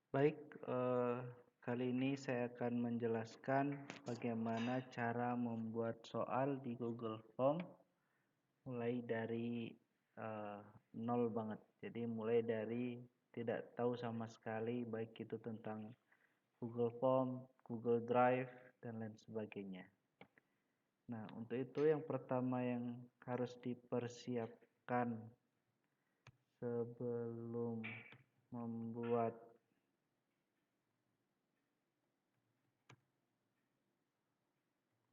Baik, kali ini saya akan menjelaskan bagaimana cara membuat soal di Google Form mulai dari nol banget. Jadi mulai dari tidak tahu sama sekali baik itu tentang Google Form, Google Drive, dan lain sebagainya. Nah, untuk itu yang pertama yang harus dipersiapkan sebelum membuat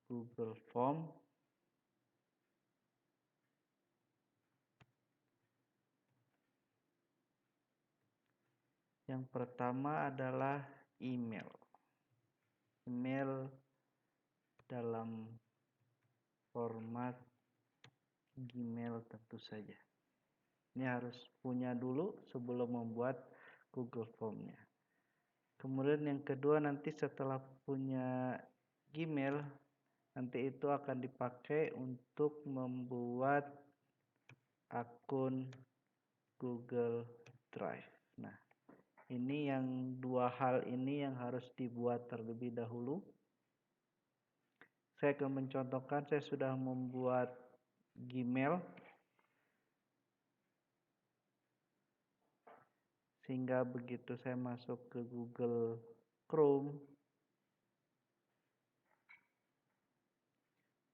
Google Form yang pertama adalah email. Email dalam format Gmail tentu saja. Ini harus punya dulu sebelum membuat Google Form-nya. Kemudian yang kedua, nanti setelah punya Gmail, nanti itu akan dipakai untuk membuat akun Google Drive. Nah, ini yang dua hal ini yang harus dibuat terlebih dahulu. Saya akan mencontohkan, saya sudah membuat Gmail, sehingga begitu saya masuk ke Google Chrome,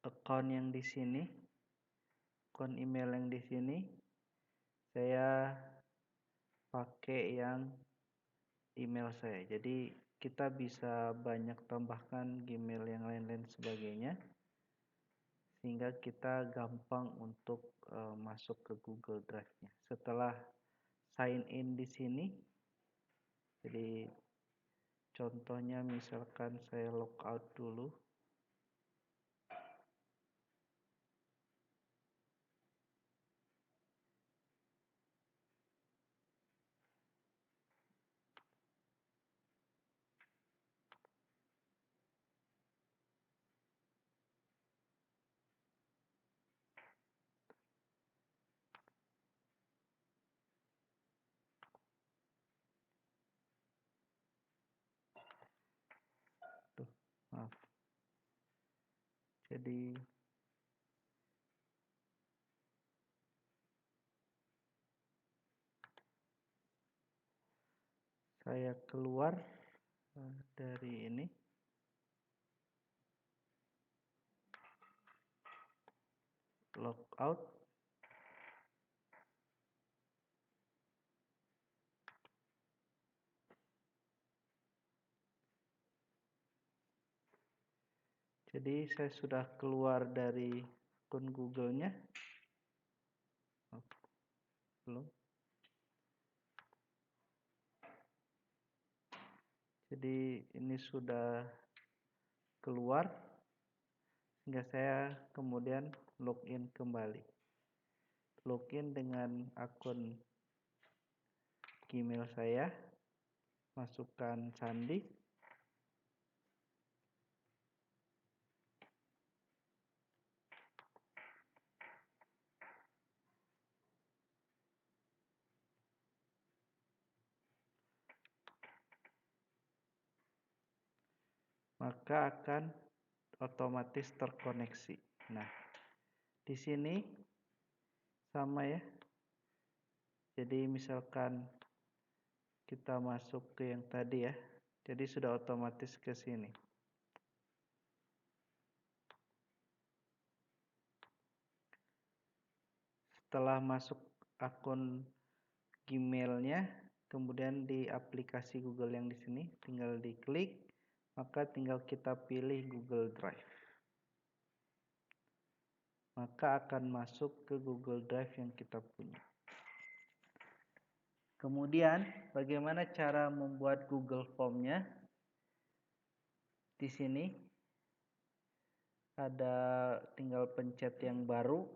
akun yang di sini, akun email yang di sini, saya pakai yang email saya. Jadi kita bisa banyak tambahkan Gmail yang lain-lain sebagainya, sehingga kita gampang untuk masuk ke Google Drive-nya. Setelah sign in di sini, jadi contohnya misalkan saya logout dulu. Tuh, maaf. Jadi saya keluar dari ini. Logout. Jadi saya sudah keluar dari akun Google-nya. Oh, belum. Jadi ini sudah keluar, sehingga saya kemudian login kembali. Login dengan akun Gmail saya, masukkan sandi. Maka akan otomatis terkoneksi. Nah, di sini sama ya. Jadi misalkan kita masuk ke yang tadi ya. Jadi sudah otomatis ke sini. Setelah masuk akun Gmail-nya, kemudian di aplikasi Google yang di sini, tinggal diklik, maka tinggal kita pilih Google Drive. Maka akan masuk ke Google Drive yang kita punya. Kemudian, bagaimana cara membuat Google Form-nya? Di sini ada tinggal pencet yang baru.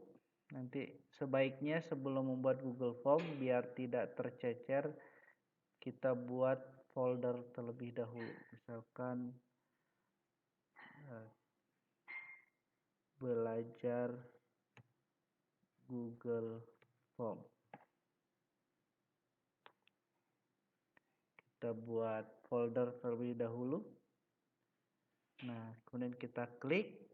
Nanti sebaiknya sebelum membuat Google Form, biar tidak tercecer, kita buat folder terlebih dahulu. Misalkan belajar Google Form. Kita kita buat folder terlebih dahulu. Nah, kemudian kita klik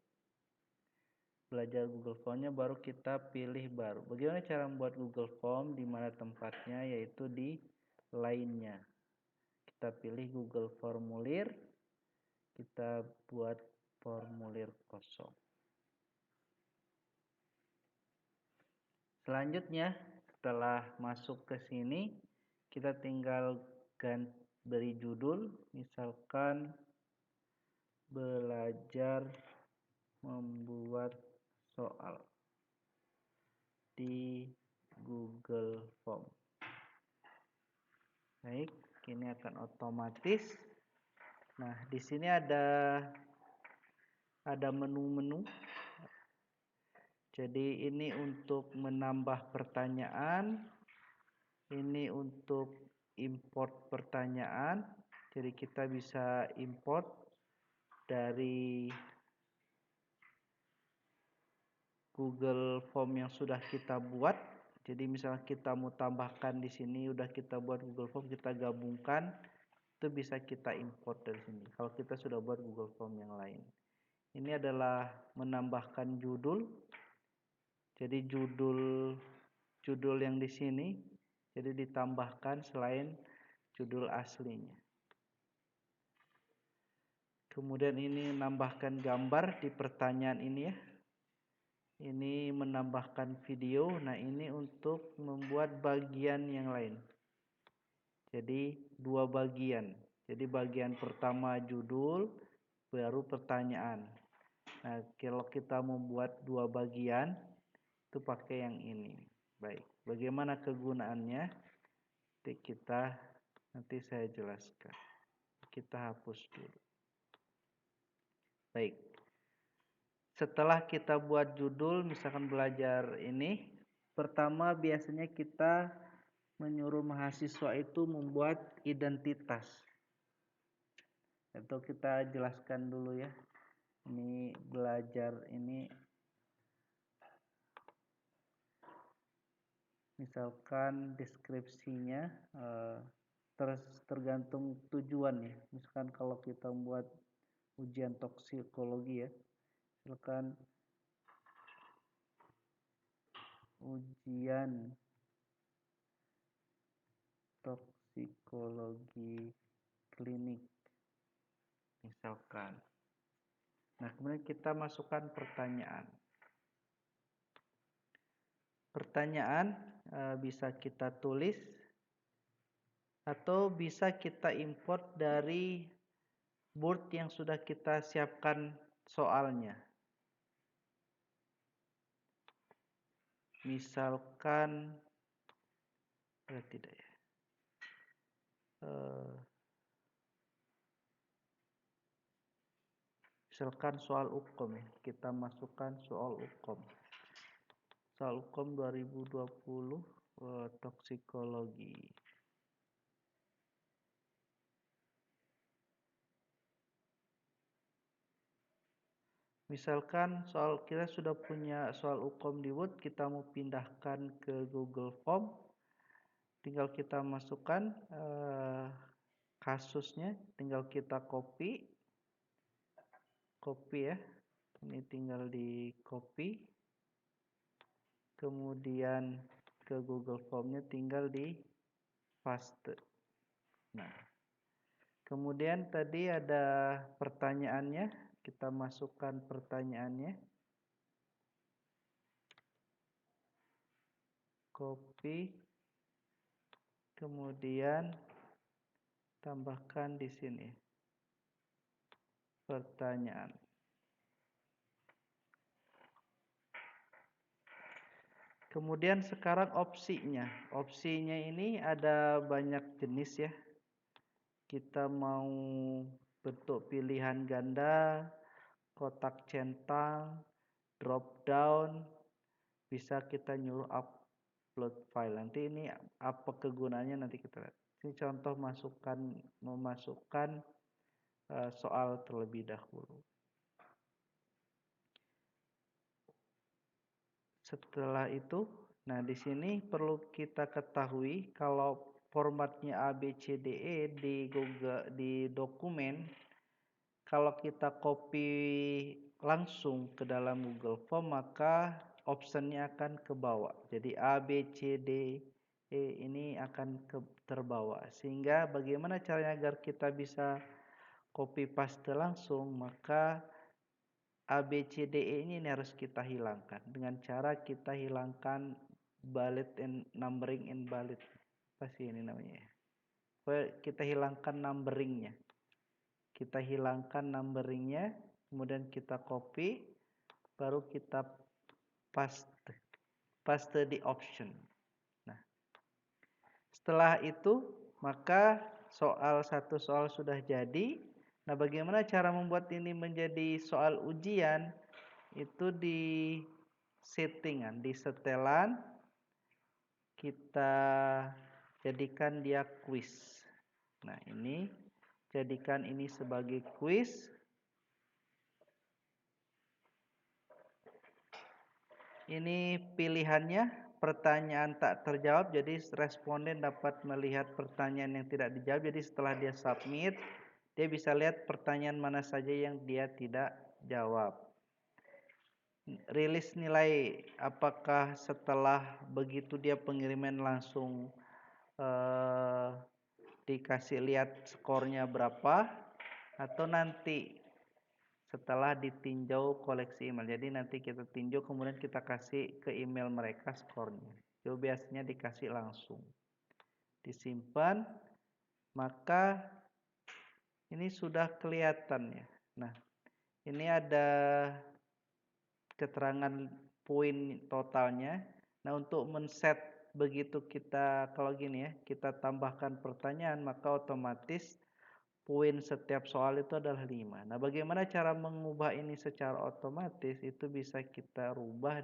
belajar Google Form-nya, baru kita pilih baru. Bagaimana cara membuat Google Form? Di mana tempatnya? Yaitu di lainnya. Kita pilih Google Formulir, kita buat formulir kosong. Selanjutnya, setelah masuk ke sini, kita tinggal beri judul, misalkan belajar membuat soal di Google Form. Baik, ini akan otomatis. Nah, di sini ada menu-menu. Jadi ini untuk menambah pertanyaan, ini untuk import pertanyaan. Jadi kita bisa import dari Google Form yang sudah kita buat. Jadi misalnya kita mau tambahkan di sini udah kita buat Google Form, kita gabungkan, itu bisa kita import dari sini. Kalau kita sudah buat Google Form yang lain. Ini adalah menambahkan judul. Jadi judul yang di sini jadi ditambahkan selain judul aslinya. Kemudian ini menambahkan gambar di pertanyaan ini ya. Ini menambahkan video. Nah, ini untuk membuat bagian yang lain. Jadi dua bagian. Jadi bagian pertama judul, baru pertanyaan. Nah, kalau kita membuat dua bagian, itu pakai yang ini. Baik, bagaimana kegunaannya? Nanti saya jelaskan. Kita hapus dulu. Baik. Setelah kita buat judul, misalkan belajar ini, pertama biasanya kita menyuruh mahasiswa itu membuat identitas. Atau kita jelaskan dulu ya. Ini belajar ini misalkan deskripsinya tergantung tujuan ya. Misalkan kalau kita membuat ujian toksikologi ya, misalkan ujian toksikologi klinik misalkan. Nah, kemudian kita masukkan pertanyaan. Pertanyaan bisa kita tulis atau bisa kita import dari Word yang sudah kita siapkan soalnya. Misalkan tidak ya. Misalkan soal UKOM ya. Kita masukkan soal UKOM. Soal UKOM 2020 toksikologi. Misalkan soal kita sudah punya soal UKOM di Word, kita mau pindahkan ke Google Form, tinggal kita masukkan kasusnya, tinggal kita copy ya, ini tinggal di copy, kemudian ke Google Form-nya tinggal di paste. Nah, kemudian tadi ada pertanyaannya. Kita masukkan pertanyaannya. Copy. Kemudian tambahkan di sini. Pertanyaan. Kemudian sekarang opsinya. Opsinya ini ada banyak jenis ya. Kita mau bentuk pilihan ganda, kotak centang, drop down, bisa kita nyuruh upload file. Nanti ini apa kegunaannya nanti kita lihat. Ini contoh memasukkan soal terlebih dahulu. Setelah itu, nah di sini perlu kita ketahui kalau formatnya ABCDE di Google di dokumen, kalau kita copy langsung ke dalam Google Form maka optionnya akan ke bawah. Jadi ABCDE ini akan terbawa. Sehingga bagaimana caranya agar kita bisa copy paste langsung, maka ABCDE ini harus kita hilangkan dengan cara kita hilangkan bullet and numbering and bullet. Apa sih ini namanya ya? Kita hilangkan numberingnya. Kita hilangkan numberingnya, kemudian kita copy, baru kita paste di option. Nah, setelah itu maka satu soal sudah jadi. Nah, bagaimana cara membuat ini menjadi soal ujian? Itu di settingan, di setelan kita jadikan dia quiz. Nah, ini jadikan ini sebagai quiz. Ini pilihannya pertanyaan tak terjawab, jadi responden dapat melihat pertanyaan yang tidak dijawab. Jadi setelah dia submit, dia bisa lihat pertanyaan mana saja yang dia tidak jawab. Rilis nilai, apakah setelah begitu dia pengiriman langsung dikasih lihat skornya berapa, atau nanti setelah ditinjau koleksi email. Jadi nanti kita tinjau kemudian kita kasih ke email mereka skornya. Itu biasanya dikasih langsung. Disimpan, maka ini sudah kelihatan ya. Nah, ini ada keterangan poin totalnya. Nah, untuk men-set begitu kita kalau gini ya, kita tambahkan pertanyaan, maka otomatis poin setiap soal itu adalah 5. Nah, bagaimana cara mengubah ini secara otomatis? Itu bisa kita rubah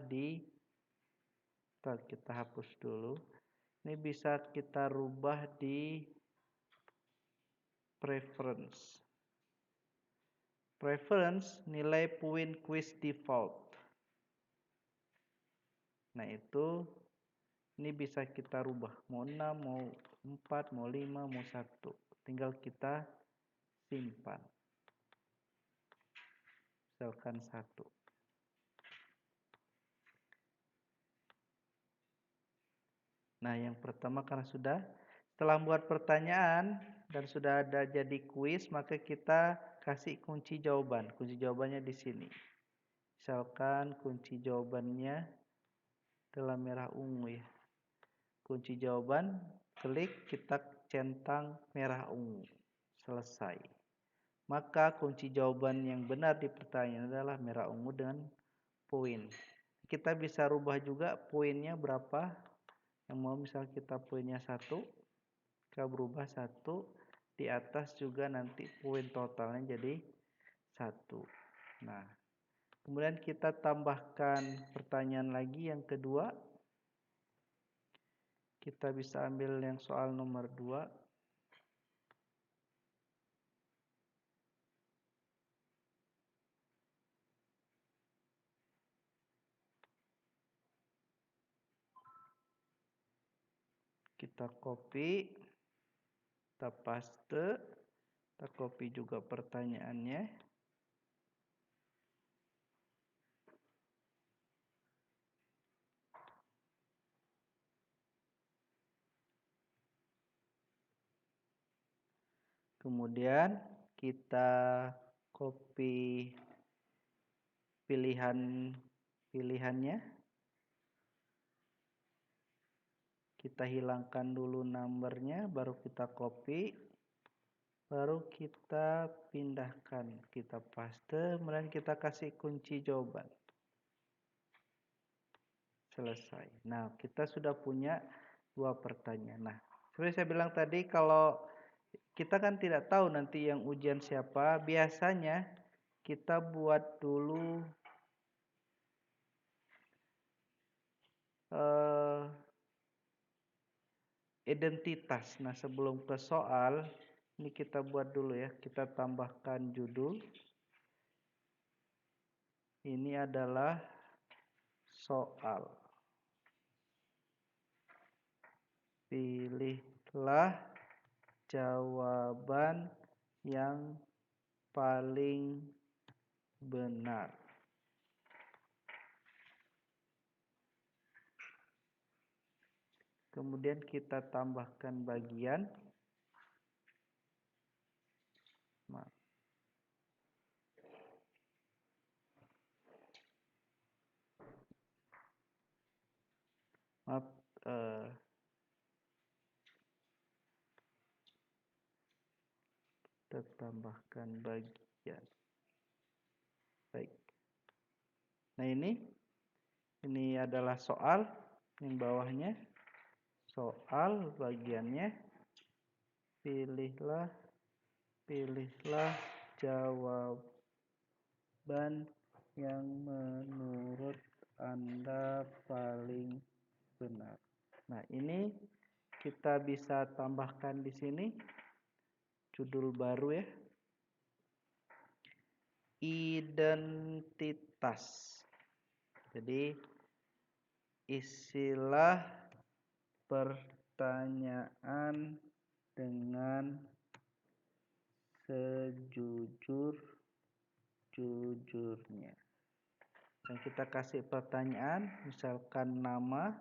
kita hapus dulu. Ini bisa kita rubah di preference. Preference nilai poin quiz default. Nah, ini bisa kita rubah. Mau 6, mau 4, mau 5, mau 1. Tinggal kita simpan. Misalkan 1. Nah, yang pertama karena setelah membuat pertanyaan dan sudah ada jadi kuis, maka kita kasih kunci jawaban. Kunci jawabannya di sini. Misalkan kunci jawabannya dalam merah ungu ya. Kunci jawaban, klik, kita centang merah ungu. Selesai. Maka kunci jawaban yang benar di pertanyaan adalah merah ungu dengan poin. Kita bisa rubah juga poinnya berapa. Yang mau misal kita poinnya 1, kita berubah 1, di atas juga nanti poin totalnya jadi 1. Nah, kemudian kita tambahkan pertanyaan lagi yang kedua. Kita bisa ambil yang soal nomor 2. Kita copy, kita paste, kita copy juga pertanyaannya. Kemudian kita copy pilihannya. Kita hilangkan dulu numbernya, baru kita copy, baru kita pindahkan, kita paste, kemudian kita kasih kunci jawaban. Selesai. Nah, kita sudah punya 2 pertanyaan. Nah, seperti saya bilang tadi, kalau kita kan tidak tahu nanti yang ujian siapa, biasanya kita buat dulu identitas. Nah, sebelum ke soal, ini kita buat dulu ya. Kita tambahkan judul. Ini adalah soal. Pilih Pilihlah jawaban yang paling benar. Kemudian kita tambahkan bagian. Maaf, kita tambahkan bagian. Baik. Nah, ini adalah soal yang bawahnya. Soal bagiannya pilihlah jawaban yang menurut Anda paling benar. Nah, ini kita bisa tambahkan di sini judul baru ya. Identitas. Jadi isilah pertanyaan dengan sejujur-jujurnya. Dan kita kasih pertanyaan, misalkan nama.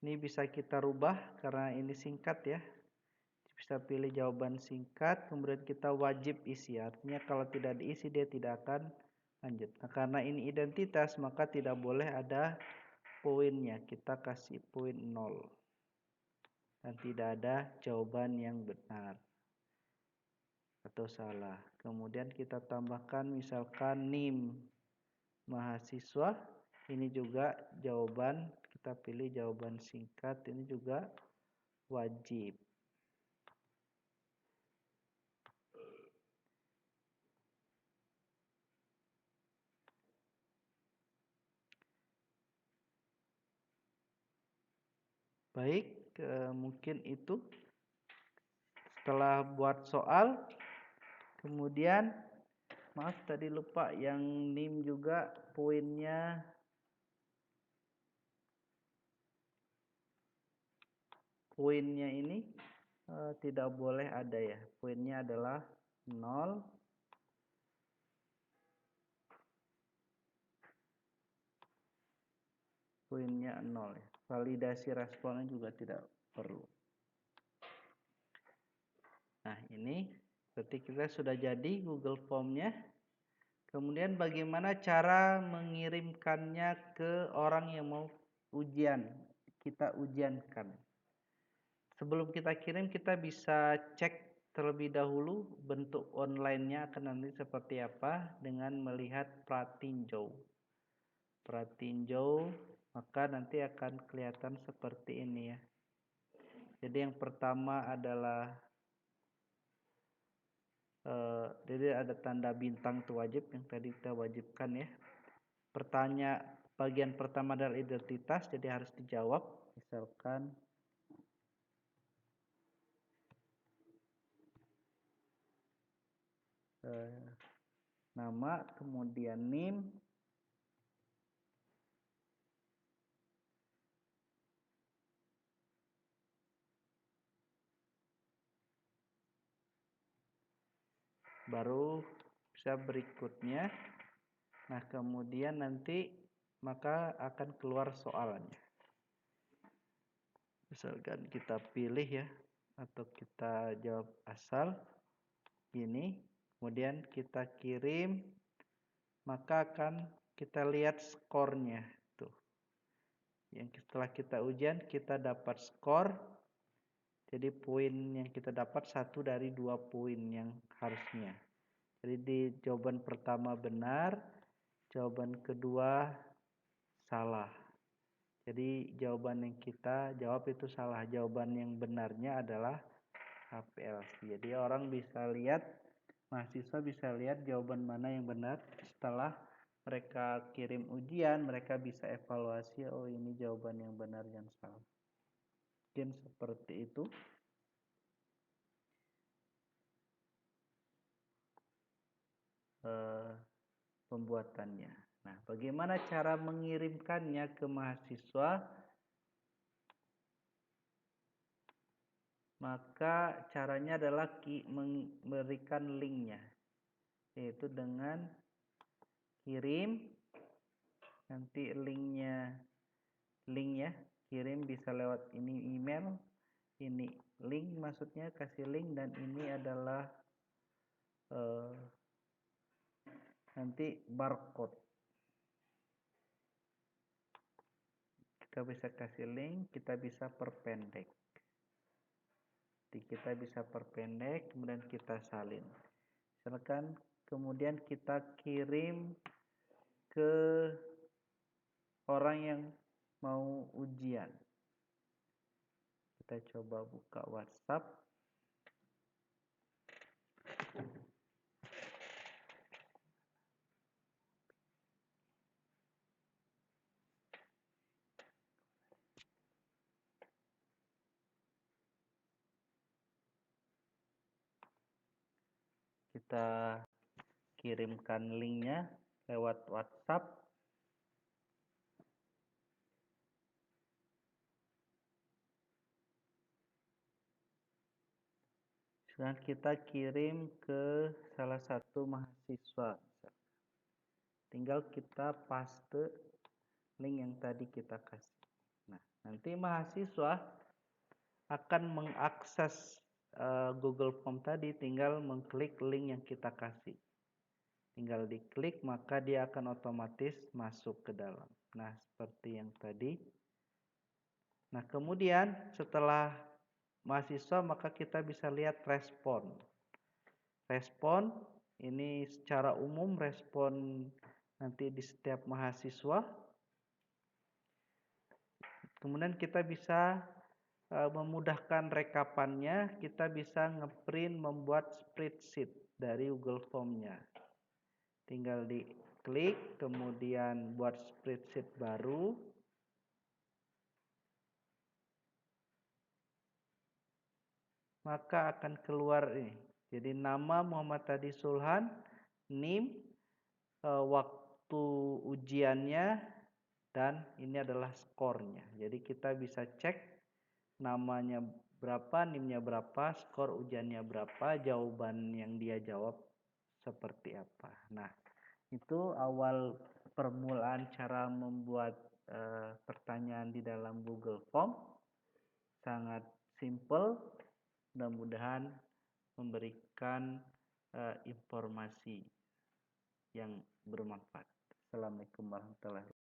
Ini bisa kita rubah karena ini singkat ya. Bisa pilih jawaban singkat, kemudian kita wajib isi. Artinya kalau tidak diisi dia tidak akan lanjut. Nah, karena ini identitas maka tidak boleh ada poinnya. Kita kasih poin 0. Dan tidak ada jawaban yang benar atau salah. Kemudian kita tambahkan misalkan NIM mahasiswa. Ini juga jawaban, kita pilih jawaban singkat. Ini juga wajib. Baik, mungkin itu setelah buat soal. Kemudian maaf tadi lupa yang NIM juga poinnya ini tidak boleh ada ya. Poinnya adalah 0. Poinnya 0 ya. Validasi responnya juga tidak perlu. Nah, ini berarti kita sudah jadi Google Form-nya. Kemudian bagaimana cara mengirimkannya ke orang yang mau ujian? Kita ujiankan. Sebelum kita kirim, kita bisa cek terlebih dahulu bentuk online-nya akan nanti seperti apa dengan melihat pratinjau. Pratinjau, maka nanti akan kelihatan seperti ini ya. Jadi yang pertama adalah jadi ada tanda bintang itu wajib yang tadi kita wajibkan ya. Bagian pertama adalah identitas, jadi harus dijawab. Misalkan nama, kemudian NIM, baru bisa berikutnya. Nah, kemudian nanti maka akan keluar soalnya. Misalkan kita pilih ya, atau kita jawab asal ini, kemudian kita kirim, maka akan kita lihat skornya tuh. Yang setelah kita ujian kita dapat skor. Jadi poin yang kita dapat 1 dari 2 poin yang harusnya. Jadi di jawaban pertama benar, jawaban kedua salah. Jadi jawaban yang kita jawab itu salah. Jawaban yang benarnya adalah HPLC. Jadi orang bisa lihat, mahasiswa bisa lihat jawaban mana yang benar. Setelah mereka kirim ujian, mereka bisa evaluasi, oh ini jawaban yang benar yang salah. Mungkin seperti itu. Pembuatannya. Nah, bagaimana cara mengirimkannya ke mahasiswa? Maka caranya adalah memberikan linknya, yaitu dengan kirim. Nanti link ya, kirim bisa lewat ini email, ini link maksudnya kasih link, dan ini adalah nanti barcode. Kita bisa kasih link, kita bisa perpendek. Jadi kita bisa perpendek, kemudian kita salin. Misalkan kemudian kita kirim ke orang yang mau ujian. Kita coba buka WhatsApp. Kita kirimkan linknya lewat WhatsApp. Dan kita kirim ke salah satu mahasiswa. Tinggal kita paste link yang tadi kita kasih. Nah, nanti mahasiswa akan mengakses Google Form tadi, tinggal mengklik link yang kita kasih. Tinggal diklik, maka dia akan otomatis masuk ke dalam. Nah, seperti yang tadi. Nah, kemudian setelah mahasiswa, maka kita bisa lihat respon. Respon ini secara umum respon nanti di setiap mahasiswa. Kemudian kita bisa memudahkan rekapannya, kita bisa ngeprint, membuat spreadsheet dari Google Form-nya. Tinggal diklik, kemudian buat spreadsheet baru. Maka akan keluar ini. Jadi nama Muhammad Hadi Sulhan, NIM, waktu ujiannya, dan ini adalah skornya. Jadi kita bisa cek namanya berapa, NIM-nya berapa, skor ujiannya berapa, jawaban yang dia jawab seperti apa. Nah, itu awal permulaan cara membuat pertanyaan di dalam Google Form. Sangat simple, mudah-mudahan memberikan informasi yang bermanfaat. Assalamualaikum warahmatullahi wabarakatuh.